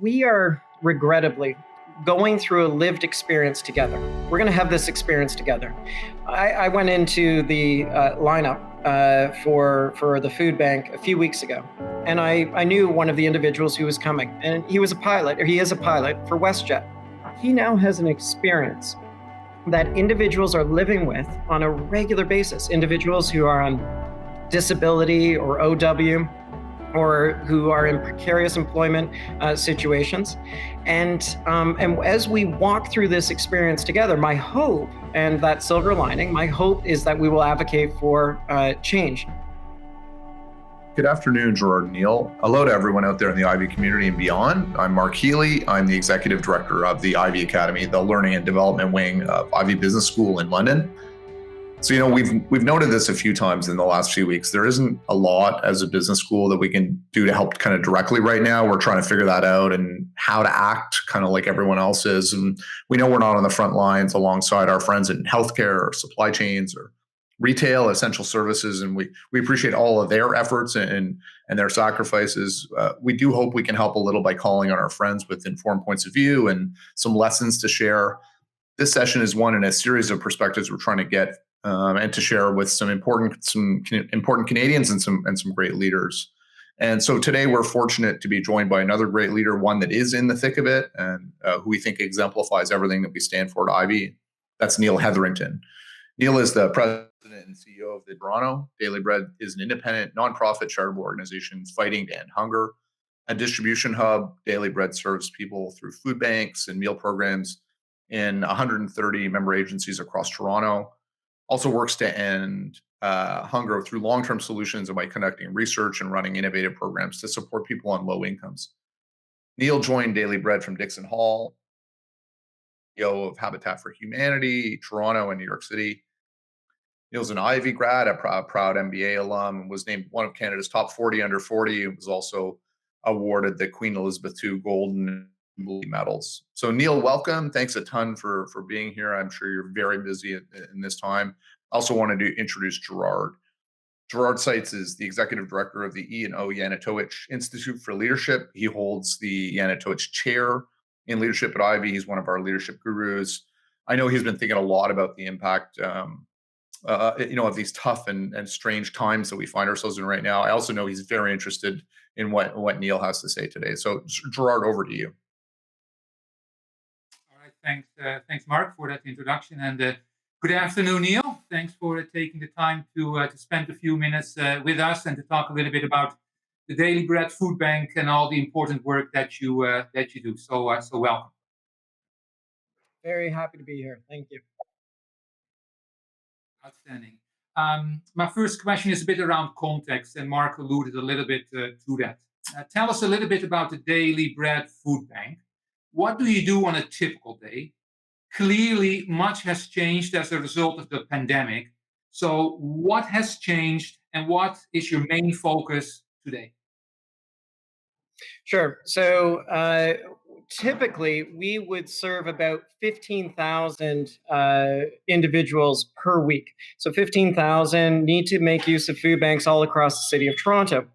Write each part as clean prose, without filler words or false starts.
we are regrettably going through a lived experience together. We're going to have this experience together. I went into the lineup for the food bank a few weeks ago, and I knew one of the individuals who was coming, and he was a pilot, or he is a pilot for WestJet. He now has an experience that individuals are living with on a regular basis, individuals who are on disability or OW, or who are in precarious employment situations. And as we walk through this experience together, my hope, and that silver lining, my hope is that we will advocate for change. Good afternoon, Gerard and Neil. Hello to everyone out there in the Ivey community and beyond. I'm Mark Healy. I'm the Executive Director of the Ivey Academy, the Learning and Development Wing of Ivey Business School in London. So, we've noted this a few times in the last few weeks. There isn't a lot as a business school that we can do to help kind of directly right now. We're trying to figure that out and how to act kind of like everyone else is. And we know we're not on the front lines alongside our friends in healthcare or supply chains or retail, essential services, and we appreciate all of their efforts and their sacrifices. We do hope we can help a little by calling on our friends with informed points of view and some lessons to share. This session is one in a series of perspectives we're trying to get and to share with some important Canadians and some great leaders. And so today we're fortunate to be joined by another great leader, one that is in the thick of it and who we think exemplifies everything that we stand for at Ivey. That's Neil Netherington. Neil is the president and CEO of the Toronto. Daily Bread is an independent, nonprofit charitable organization fighting to end hunger. A distribution hub, Daily Bread serves people through food banks and meal programs in 130 member agencies across Toronto. Also works to end hunger through long-term solutions and by conducting research and running innovative programs to support people on low incomes. Neil joined Daily Bread from Dixon Hall, CEO of Habitat for Humanity, Toronto and New York City. Neil's an Ivey grad, a proud MBA alum, and was named one of Canada's top 40 under 40, and was also awarded the Queen Elizabeth II Golden medals. So Neil, welcome. Thanks a ton for being here. I'm sure you're very busy in this time. I also wanted to introduce Gerard. Gerard Seijts is the executive director of the E&O Janitowicz Institute for Leadership. He holds the Janitowicz Chair in Leadership at Ivey. He's one of our leadership gurus. I know he's been thinking a lot about the impact of these tough and strange times that we find ourselves in right now. I also know he's very interested in what Neil has to say today. So Gerard, over to you. All right, thanks Mark for that introduction, and good afternoon, Neil. Thanks for taking the time to spend a few minutes with us and to talk a little bit about the Daily Bread Food Bank and all the important work that you do. So welcome. Very happy to be here. Thank you. Outstanding. My first question is a bit around context, and Mark alluded a little bit to that. Tell us a little bit about the Daily Bread Food Bank. What do you do on a typical day? Clearly, much has changed as a result of the pandemic. So what has changed, and what is your main focus today? Sure. So typically, we would serve about 15,000 individuals per week. So 15,000 need to make use of food banks all across the city of Toronto.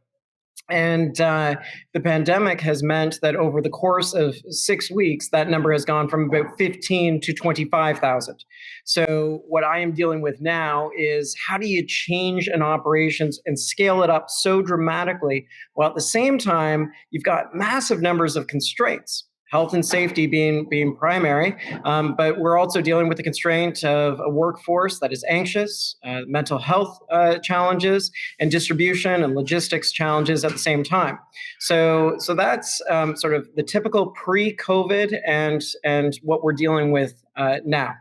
And the pandemic has meant that over the course of 6 weeks, that number has gone from about 15 to 25,000. So what I am dealing with now is how do you change an operations and scale it up so dramatically, while at the same time, you've got massive numbers of constraints. Health and safety being primary, but we're also dealing with the constraint of a workforce that is anxious, mental health challenges, and distribution and logistics challenges at the same time. So that's sort of the typical pre-COVID and what we're dealing with now.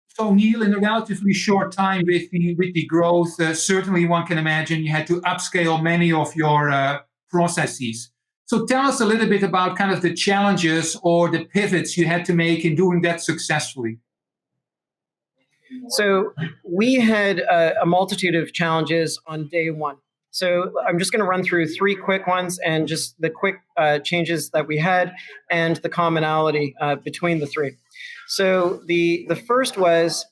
So Neil, in a relatively short time with the growth, certainly one can imagine you had to upscale many of your processes. So tell us a little bit about kind of the challenges or the pivots you had to make in doing that successfully. So we had a multitude of challenges on day one. So I'm just going to run through 3 quick ones and just the quick changes that we had and the commonality between the 3. So the first was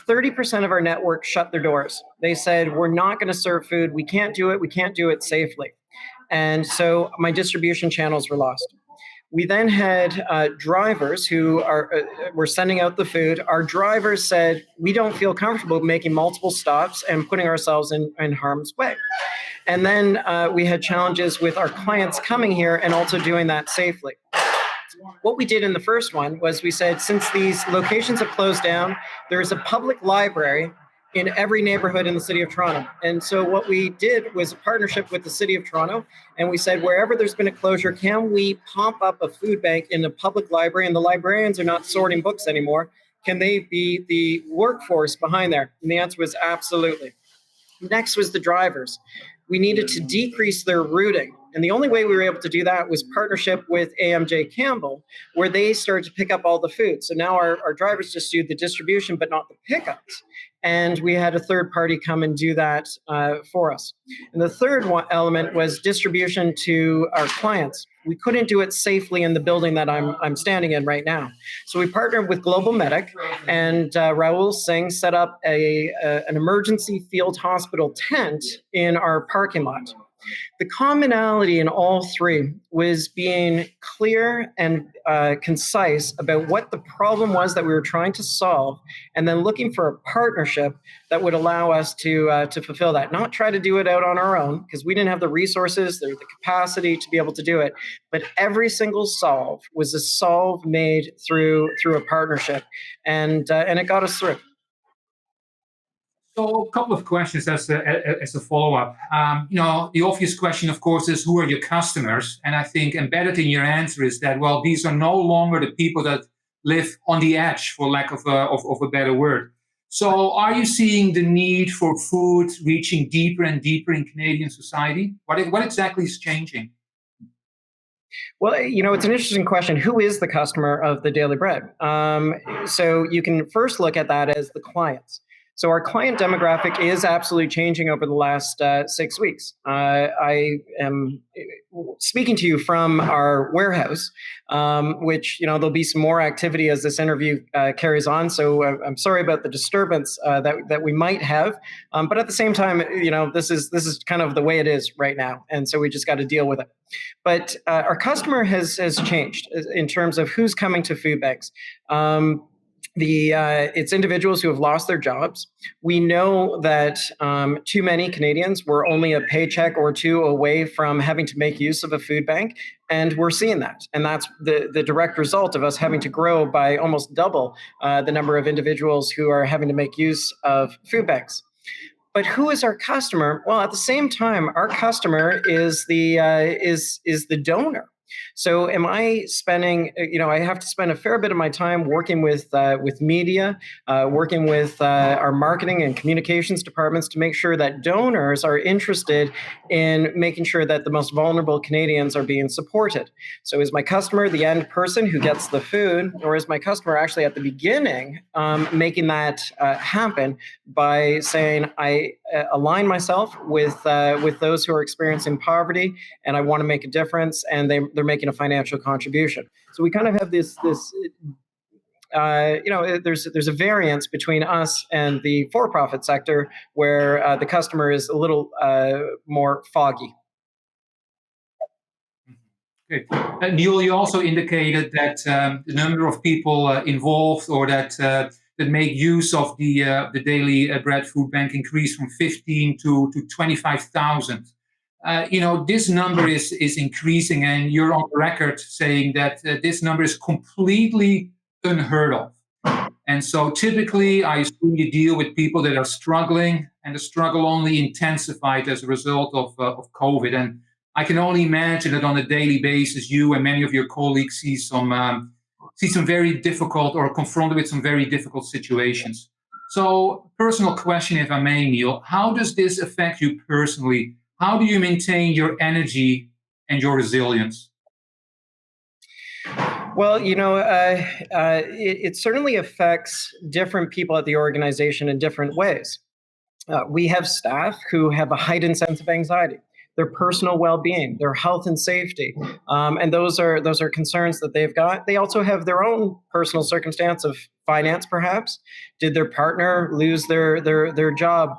30% of our network shut their doors. They said, we're not going to serve food. We can't do it. We can't do it safely. And so my distribution channels were lost. We then had drivers who were sending out the food. Our drivers said, we don't feel comfortable making multiple stops and putting ourselves in harm's way. And then we had challenges with our clients coming here and also doing that safely. What we did in the first one was we said, since these locations have closed down, there is a public library in every neighborhood in the city of Toronto. And so what we did was a partnership with the city of Toronto, and we said, wherever there's been a closure, can we pump up a food bank in the public library? And the librarians are not sorting books anymore. Can they be the workforce behind there? And the answer was absolutely. Next was the drivers. We needed to decrease their routing. And the only way we were able to do that was partnership with AMJ Campbell, where they started to pick up all the food. So now our drivers just do the distribution, but not the pickups. And we had a third party come and do that for us. And the third element was distribution to our clients. We couldn't do it safely in the building that I'm standing in right now. So we partnered with Global Medic, and Rahul Singh set up an emergency field hospital tent in our parking lot. The commonality in all three was being clear and concise about what the problem was that we were trying to solve, and then looking for a partnership that would allow us to fulfill that. Not try to do it out on our own, because we didn't have the resources, the capacity to be able to do it. But every single solve was a solve made through a partnership, and it got us through. So a couple of questions as a follow-up. The obvious question, of course, is who are your customers? And I think embedded in your answer is that, well, these are no longer the people that live on the edge, for lack of a better word. So are you seeing the need for food reaching deeper and deeper in Canadian society? What exactly is changing? Well, it's an interesting question. Who is the customer of the Daily Bread? So you can first look at that as the clients. So our client demographic is absolutely changing over the last 6 weeks. I am speaking to you from our warehouse, which, there'll be some more activity as this interview carries on. So I'm sorry about the disturbance that we might have. But at the same time, this is kind of the way it is right now. And so we just got to deal with it. But our customer has changed in terms of who's coming to food banks. It's individuals who have lost their jobs. We know that too many Canadians were only a paycheck or two away from having to make use of a food bank, and we're seeing that. And that's the direct result of us having to grow by almost double the number of individuals who are having to make use of food banks. But who is our customer? Well, at the same time, our customer is the donor. So am I spending, I have to spend a fair bit of my time working with media, working with our marketing and communications departments to make sure that donors are interested in making sure that the most vulnerable Canadians are being supported. So is my customer the end person who gets the food, or is my customer actually at the beginning making that happen by saying, I align myself with those who are experiencing poverty, and I want to make a difference, and they're making a financial contribution. So we kind of have this there's a variance between us and the for-profit sector, where the customer is a little more foggy. Okay. Neil, you also indicated that the number of people involved, or that make use of the daily bread food bank, increased from 15 to 25,000. This number is increasing, and you're on record saying that this number is completely unheard of. And so typically, I assume you deal with people that are struggling, and the struggle only intensified as a result of COVID. And I can only imagine that on a daily basis, you and many of your colleagues see some very difficult, or confronted with some very difficult situations. So, personal question, if I may, Neil, how does this affect you personally? How do you maintain your energy and your resilience? Well, it certainly affects different people at the organization in different ways. We have staff who have a heightened sense of anxiety, their personal well-being, their health and safety, and those are concerns that they've got. They also have their own personal circumstance of finance, perhaps. Did their partner lose their job?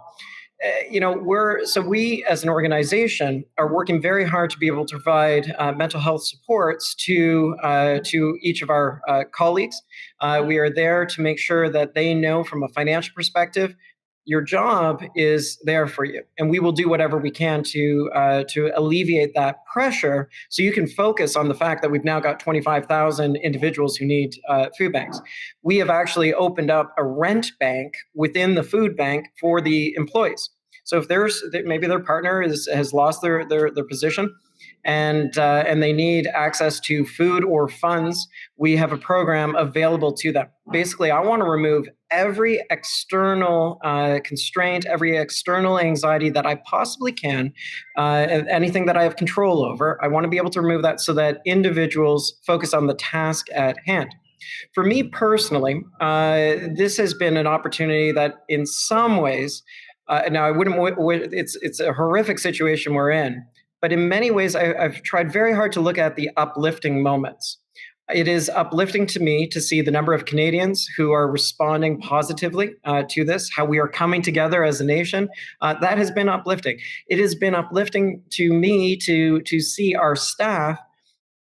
We as an organization are working very hard to be able to provide mental health supports to each of our colleagues. We are there to make sure that they know from a financial perspective, your job is there for you, and we will do whatever we can to alleviate that pressure, so you can focus on the fact that we've now got 25,000 individuals who need food banks. We have actually opened up a rent bank within the food bank for the employees. So if maybe their partner has lost their position, and they need access to food or funds, we have a program available to them. Basically, I want to remove every external constraint, every external anxiety that I possibly can, anything that I have control over. I want to be able to remove that so that individuals focus on the task at hand. For me personally, this has been an opportunity that in some ways, now I wouldn't, it's a horrific situation we're in, but in many ways, I've tried very hard to look at the uplifting moments. It is uplifting to me to see the number of Canadians who are responding positively to this, how we are coming together as a nation. That has been uplifting. It has been uplifting to me to see our staff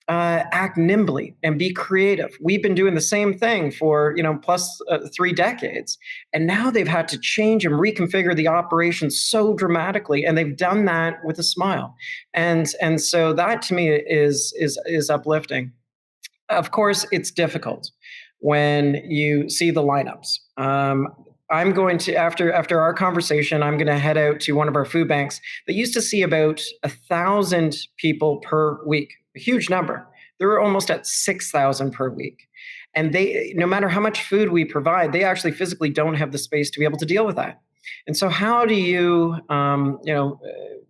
act nimbly and be creative. We've been doing the same thing for plus 3 decades, and now they've had to change and reconfigure the operation so dramatically, and they've done that with a smile, and so that to me is uplifting. Of course, it's difficult when you see the lineups. I'm going to, after our conversation, I'm going to head out to one of our food banks that used to see about 1,000 people per week, a huge number. They're almost at 6,000 per week. And no matter how much food we provide, they actually physically don't have the space to be able to deal with that. And so how do you,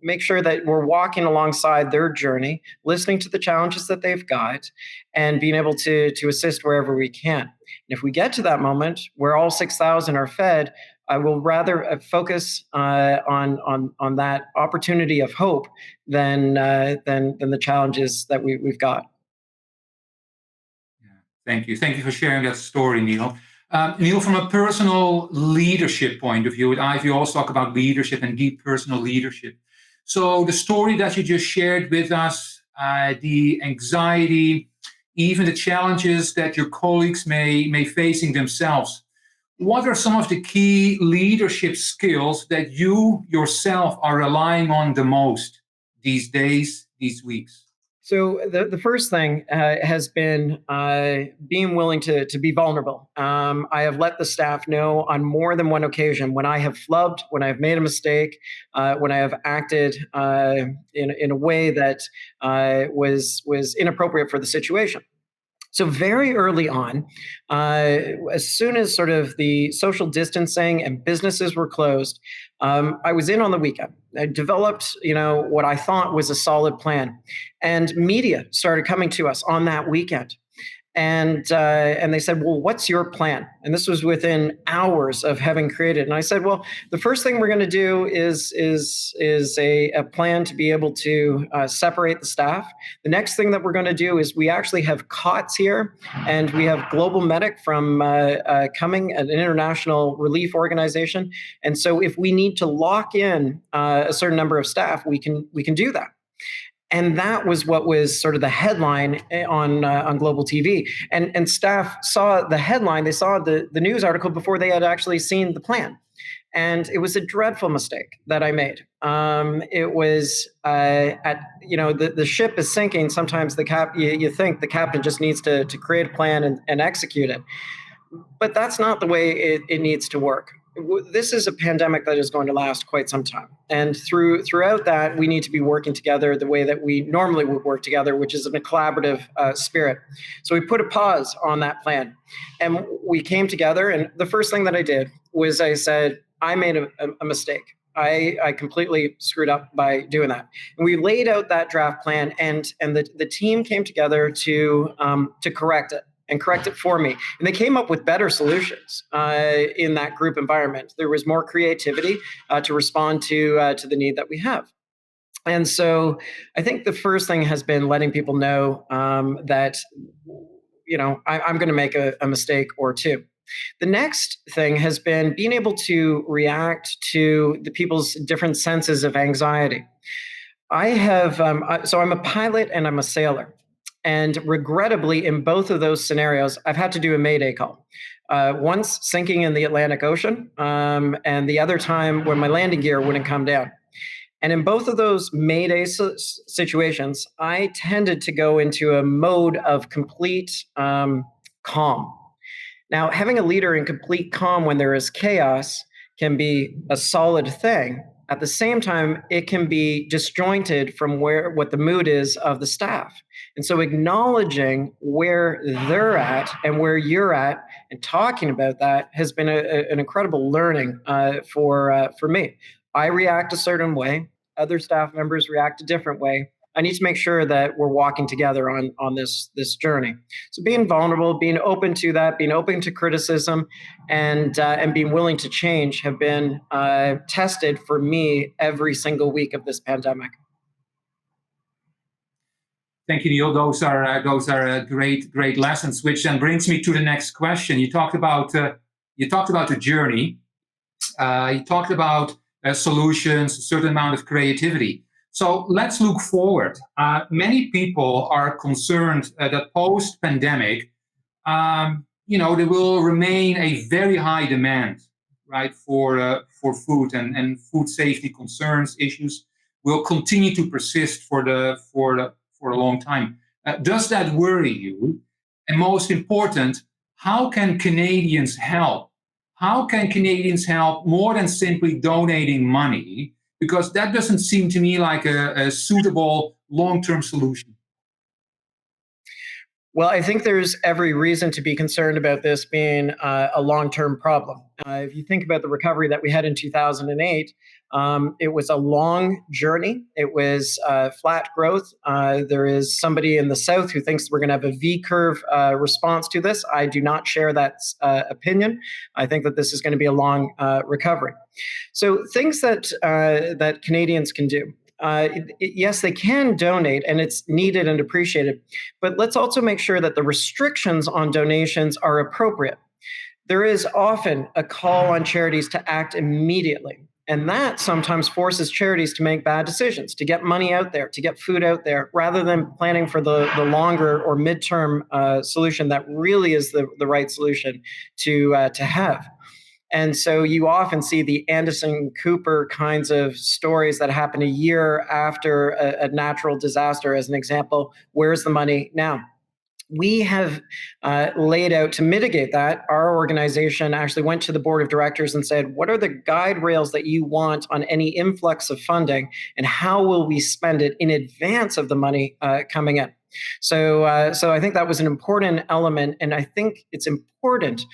make sure that we're walking alongside their journey, listening to the challenges that they've got, and being able to assist wherever we can. And if we get to that moment where all 6,000 are fed, I will rather focus on that opportunity of hope than the challenges that we've got. Yeah. Thank you. Thank you for sharing that story, Neil. Neil, from a personal leadership point of view, at Ivey, you also talk about leadership and deep personal leadership. So the story that you just shared with us, the anxiety, even the challenges that your colleagues may facing themselves. What are some of the key leadership skills that you yourself are relying on the most these days, these weeks? So the first thing has been being willing to be vulnerable. I have let the staff know on more than one occasion when I have flubbed, when I have made a mistake, when I have acted in a way that was inappropriate for the situation. So very early on, as soon as sort of the social distancing and businesses were closed, I was in on the weekend. I developed, what I thought was a solid plan, and media started coming to us on that weekend. And they said, well, what's your plan? And this was within hours of having created. And I said, well, the first thing we're going to do is a plan to be able to separate the staff. The next thing that we're going to do is we actually have cots here, and we have Global Medic from coming, an international relief organization. And so if we need to lock in a certain number of staff, we can do that. And that was what was sort of the headline on global TV. And staff saw the headline, they saw the news article before they had actually seen the plan. And it was a dreadful mistake that I made. It was the ship is sinking. Sometimes you think the captain just needs to create a plan and execute it. But that's not the way it needs to work. This is a pandemic that is going to last quite some time. And throughout that, we need to be working together the way that we normally would work together, which is in a collaborative spirit. So we put a pause on that plan. And we came together, and the first thing that I did was I said, I made a mistake. I completely screwed up by doing that. And we laid out that draft plan, and the team came together to correct it. And correct it for me. And they came up with better solutions in that group environment. There was more creativity to respond to the need that we have. And so I think the first thing has been letting people know that, I'm going to make a mistake or two. The next thing has been being able to react to the people's different senses of anxiety. So I'm a pilot and I'm a sailor. And regrettably, in both of those scenarios, I've had to do a Mayday call. Once sinking in the Atlantic Ocean, and the other time when my landing gear wouldn't come down. And in both of those Mayday situations, I tended to go into a mode of complete calm. Now, having a leader in complete calm when there is chaos can be a solid thing. At the same time, it can be disjointed from what the mood is of the staff. And so acknowledging where they're at and where you're at and talking about that has been an incredible learning for me. I react a certain way. Other staff members react a different way. I need to make sure that we're walking together on this journey. So being vulnerable, being open to that, being open to criticism, and being willing to change have been tested for me every single week of this pandemic. Thank you, Neil. Those are great lessons. Which then brings me to the next question. You talked about the journey. You talked about solutions, a certain amount of creativity. So let's look forward. Many people are concerned that post-pandemic, there will remain a very high demand, right, for food, and food safety concerns, issues will continue to persist for a long time. Does that worry you? And most important, how can Canadians help? How can Canadians help more than simply donating money? Because that doesn't seem to me like a suitable long-term solution. Well, I think there's every reason to be concerned about this being a long-term problem. If you think about the recovery that we had in 2008, it was a long journey. It was flat growth. There is somebody in the South who thinks we're going to have a V-curve response to this. I do not share that opinion. I think that this is going to be a long recovery. So things that Canadians can do. Yes, they can donate, and it's needed and appreciated. But let's also make sure that the restrictions on donations are appropriate. There is often a call on charities to act immediately. And that sometimes forces charities to make bad decisions, to get money out there, to get food out there, rather than planning for the longer or midterm solution that really is the right solution to have. And so you often see the Anderson Cooper kinds of stories that happen a year after a natural disaster, as an example. Where's the money now? We have laid out to mitigate that. Our organization actually went to the board of directors and said, what are the guide rails that you want on any influx of funding, and how will we spend it in advance of the money coming in? So I think that was an important element, and I think it's important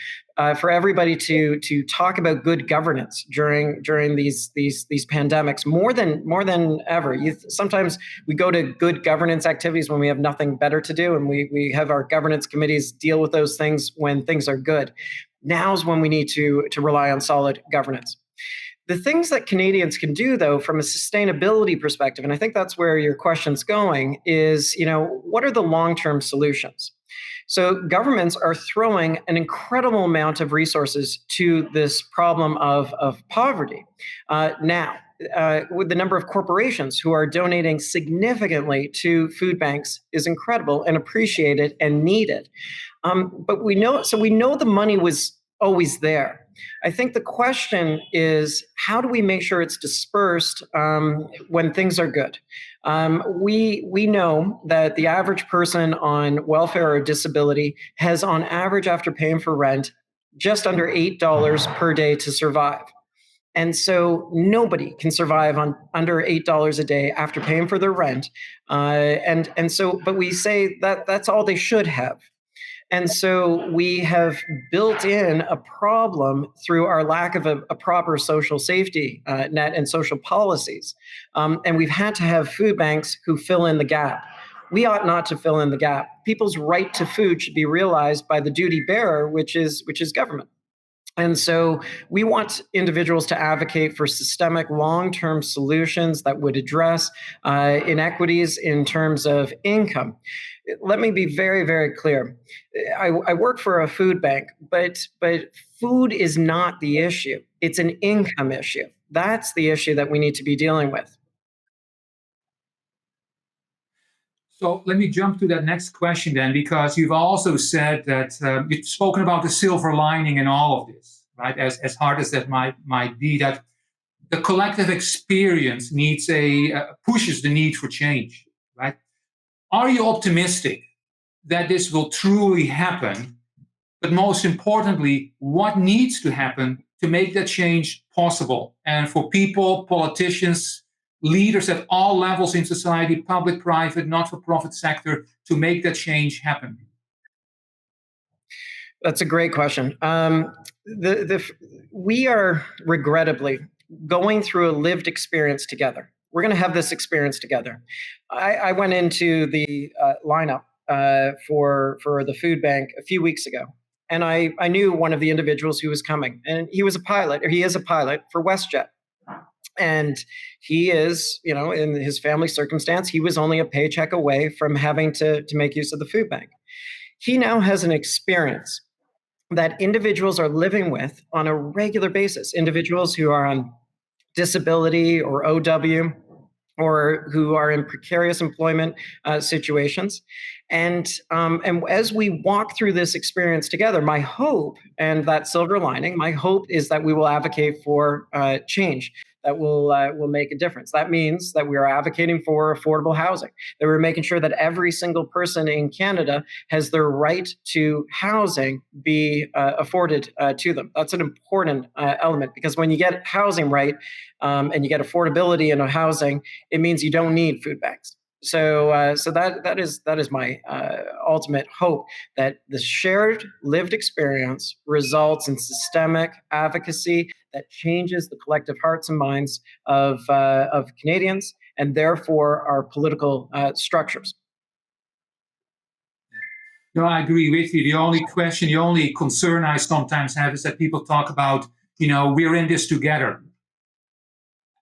for everybody to talk about good governance during these pandemics more than ever. Sometimes we go to good governance activities when we have nothing better to do, and we have our governance committees deal with those things when things are good. Now's when we need to rely on solid governance. The things that Canadians can do, though, from a sustainability perspective, and I think that's where your question's going, is, what are the long-term solutions? So governments are throwing an incredible amount of resources to this problem of poverty. Now, with the number of corporations who are donating significantly to food banks is incredible and appreciated and needed. But we know the money was always there. I think the question is, how do we make sure it's dispersed when things are good? We know that the average person on welfare or disability has, on average, after paying for rent, just under $8 per day to survive. And so nobody can survive on under $8 a day after paying for their rent. But we say that that's all they should have. And so we have built in a problem through our lack of a proper social safety net and social policies. And we've had to have food banks who fill in the gap. We ought not to fill in the gap. People's right to food should be realized by the duty bearer, which is government. And so we want individuals to advocate for systemic long-term solutions that would address inequities in terms of income. Let me be very, very clear. I work for a food bank, but food is not the issue. It's an income issue. That's the issue that we need to be dealing with. So let me jump to that next question then, because you've also said that you've spoken about the silver lining in all of this, right? As hard as that might be, that the collective experience needs pushes the need for change, right? Are you optimistic that this will truly happen? But most importantly, what needs to happen to make that change possible? And for people, politicians, leaders at all levels in society, public, private, not-for-profit sector, to make that change happen? That's a great question. We are regrettably going through a lived experience together. We're going to have this experience together. I went into the lineup for the food bank a few weeks ago, and I knew one of the individuals who was coming, and he is a pilot for WestJet. And he is, in his family circumstance, he was only a paycheck away from having to make use of the food bank. He now has an experience that individuals are living with on a regular basis, individuals who are on disability or OW, or who are in precarious employment situations. And as we walk through this experience together, my hope, and that silver lining, my hope is that we will advocate for change that will make a difference. That means that we are advocating for affordable housing, that we're making sure that every single person in Canada has their right to housing be afforded to them. That's an important element, because when you get housing right and you get affordability in housing, it means you don't need food banks. So that is my ultimate hope, that the shared lived experience results in systemic advocacy that changes the collective hearts and minds of Canadians, and therefore our political structures. No, I agree with you. The only concern I sometimes have is that people talk about, we're in this together.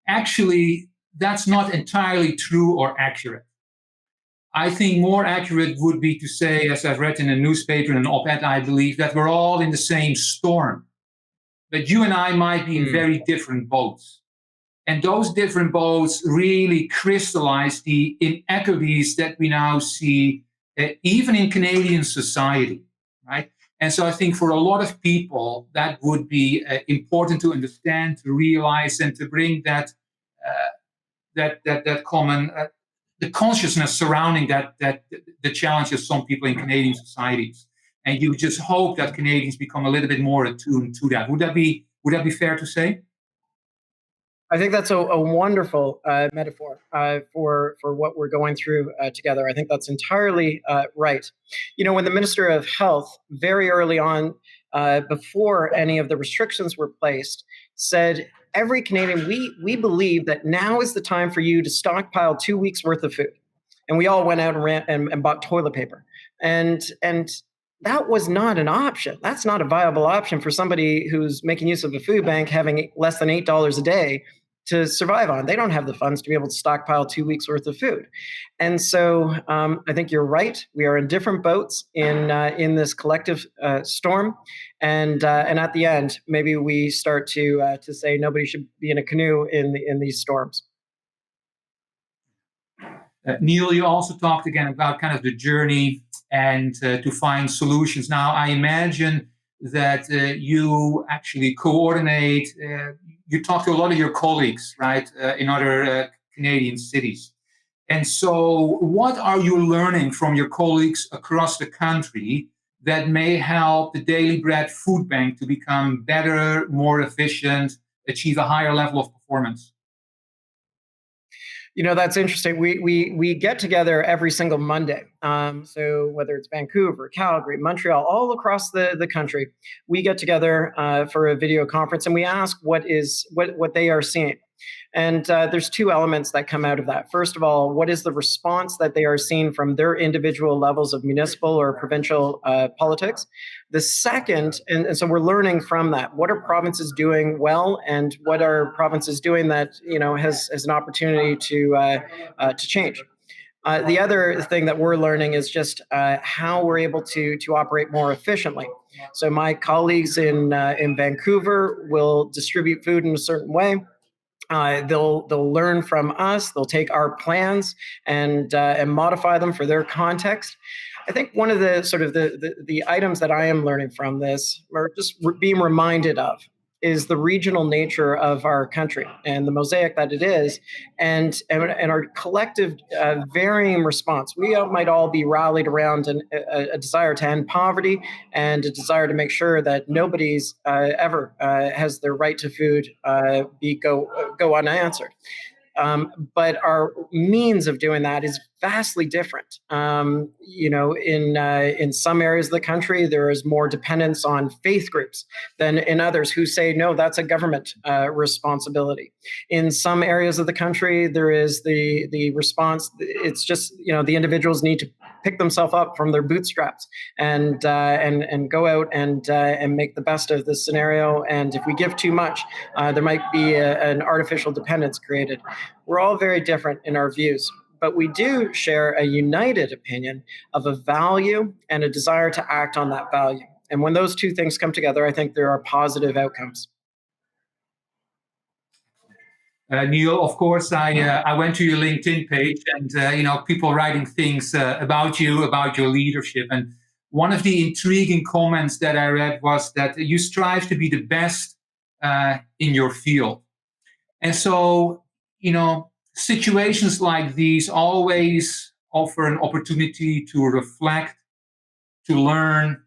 Actually, that's not entirely true or accurate. I think more accurate would be to say, as I've read in a newspaper, in an op-ed, I believe, that we're all in the same storm. But you and I might be in very different boats. And those different boats really crystallize the inequities that we now see, even in Canadian society, right? And so I think for a lot of people, that would be important to understand, to realize, and to bring that common the consciousness surrounding that the challenges some people in Canadian societies. And you just hope that Canadians become a little bit more attuned to that. Would that be fair to say? I think that's a wonderful metaphor for what we're going through together. I think that's entirely right. When the Minister of Health, very early on, before any of the restrictions were placed, said, every Canadian, we believe that now is the time for you to stockpile 2 weeks worth of food. And we all went out and bought toilet paper. And that was not an option. That's not a viable option for somebody who's making use of a food bank, having less than $8 a day to survive on. They don't have the funds to be able to stockpile 2 weeks worth of food. And so I think you're right. We are in different boats in this collective storm. And at the end, maybe we start to say nobody should be in a canoe in these storms. Neil, you also talked again about kind of the journey and to find solutions. Now, I imagine that you actually coordinate, you talk to a lot of your colleagues, right, in other Canadian cities. And so what are you learning from your colleagues across the country that may help the Daily Bread Food Bank to become better, more efficient, achieve a higher level of performance? That's interesting. We get together every single Monday. So whether it's Vancouver, Calgary, Montreal, all across the country, we get together for a video conference, and we ask what they are seeing. And there's two elements that come out of that. First of all, what is the response that they are seeing from their individual levels of municipal or provincial politics? The second, and so we're learning from that. What are provinces doing well, and what are provinces doing that has an opportunity to change? The other thing that we're learning is just how we're able to operate more efficiently. So my colleagues in Vancouver will distribute food in a certain way. They'll learn from us. They'll take our plans and modify them for their context. I think one of the sort of the items that I am learning from this, or just being reminded of, is the regional nature of our country and the mosaic that it is, and our collective varying response. We might all be rallied around a desire to end poverty and a desire to make sure that nobody's ever has their right to food go unanswered. But our means of doing that is vastly different. In some areas of the country, there is more dependence on faith groups than in others who say, no, that's a government responsibility. In some areas of the country, there is the response. It's just, the individuals need to pick themselves up from their bootstraps and go out and make the best of this scenario. And if we give too much, there might be an artificial dependence created. We're all very different in our views, but we do share a united opinion of a value and a desire to act on that value. And when those two things come together, I think there are positive outcomes. Neil, of course, I went to your LinkedIn page, and people writing things about you, about your leadership. And one of the intriguing comments that I read was that you strive to be the best in your field. And so, situations like these always offer an opportunity to reflect, to learn,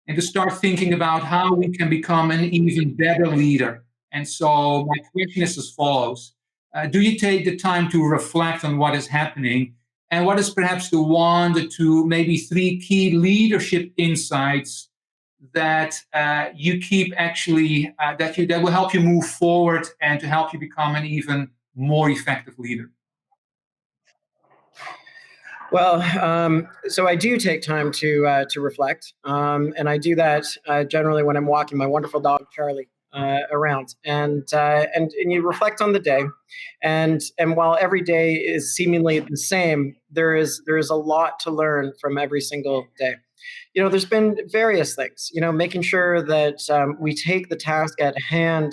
and to start thinking about how we can become an even better leader. And so my question is as follows. Do you take the time to reflect on what is happening? And what is perhaps the one, the two, maybe three key leadership insights that you keep actually, that will help you move forward and to help you become an even more effective leader? Well, so I do take time to reflect, and I do that generally when I'm walking my wonderful dog Charlie around, and you reflect on the day, and while every day is seemingly the same, there is a lot to learn from every single day. There's been various things. Making sure that we take the task at hand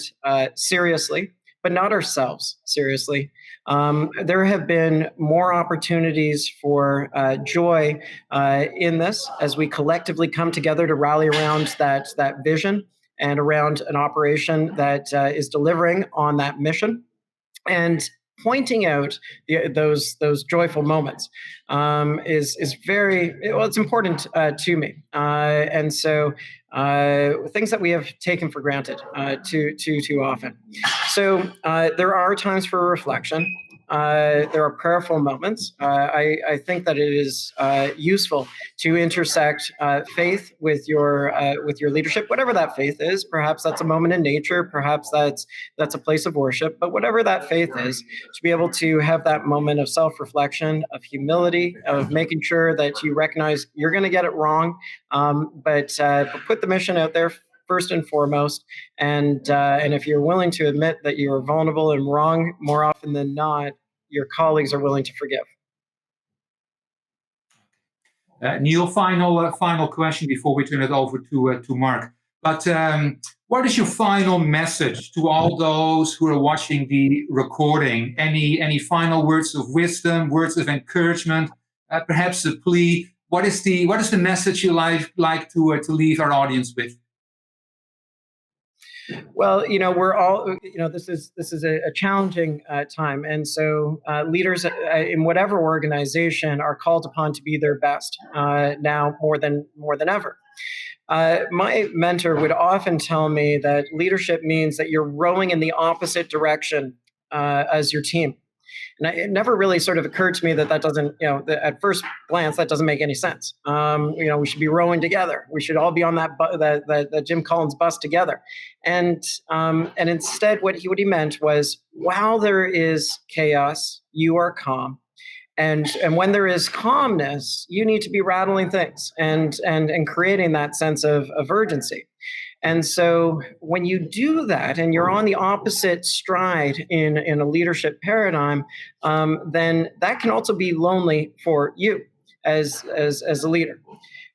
seriously, but not ourselves seriously. There have been more opportunities for joy in this as we collectively come together to rally around that vision and around an operation that is delivering on that mission. And pointing out those joyful moments is very well. It's important to me, and so things that we have taken for granted too often. So there are times for reflection. There are prayerful moments. I think that it is useful to intersect faith with your leadership, whatever that faith is. Perhaps that's a moment in nature. Perhaps that's a place of worship. But whatever that faith is, to be able to have that moment of self-reflection, of humility, of making sure that you recognize you're going to get it wrong, but put the mission out there first and foremost, and if you're willing to admit that you are vulnerable and wrong, more often than not, your colleagues are willing to forgive. Neil, final question before we turn it over to Mark. But what is your final message to all those who are watching the recording? Any final words of wisdom, words of encouragement, perhaps a plea? What is the message you like to leave our audience with? Well, we're all, this is a challenging time. And so leaders in whatever organization are called upon to be their best now more than ever. My mentor would often tell me that leadership means that you're rowing in the opposite direction as your team. And it never really sort of occurred to me that doesn't, at first glance, that doesn't make any sense. We should be rowing together. We should all be on that Jim Collins bus together. And instead, what he meant was, while there is chaos, you are calm. And when there is calmness, you need to be rattling things and creating that sense of urgency. And so when you do that and you're on the opposite stride in a leadership paradigm, then that can also be lonely for you as a leader.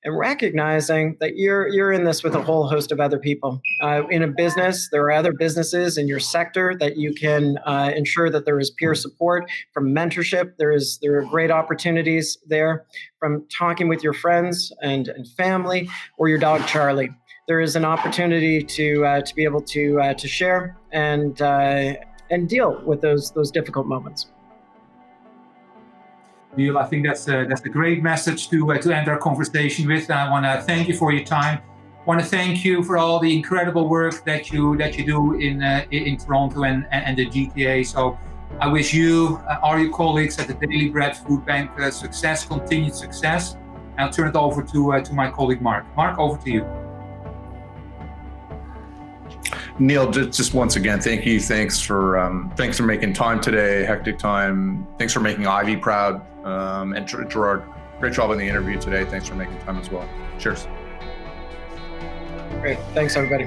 And recognizing that you're in this with a whole host of other people. In a business, there are other businesses in your sector that you can ensure that there is peer support from mentorship. There are great opportunities there from talking with your friends and family or your dog Charlie. There is an opportunity to be able to share and deal with those difficult moments. Neil, I think that's a great message to end our conversation with. I want to thank you for your time. I want to thank you for all the incredible work that you do in Toronto and the GTA. So I wish you, all your colleagues at the Daily Bread Food Bank, continued success. And I'll turn it over to my colleague Mark. Mark, over to you. Neil, just once again, thank you. Thanks for making time today, hectic time. Thanks for making Ivey proud. And Gerard, great job on the interview today. Thanks for making time as well. Cheers. Great. Thanks, everybody.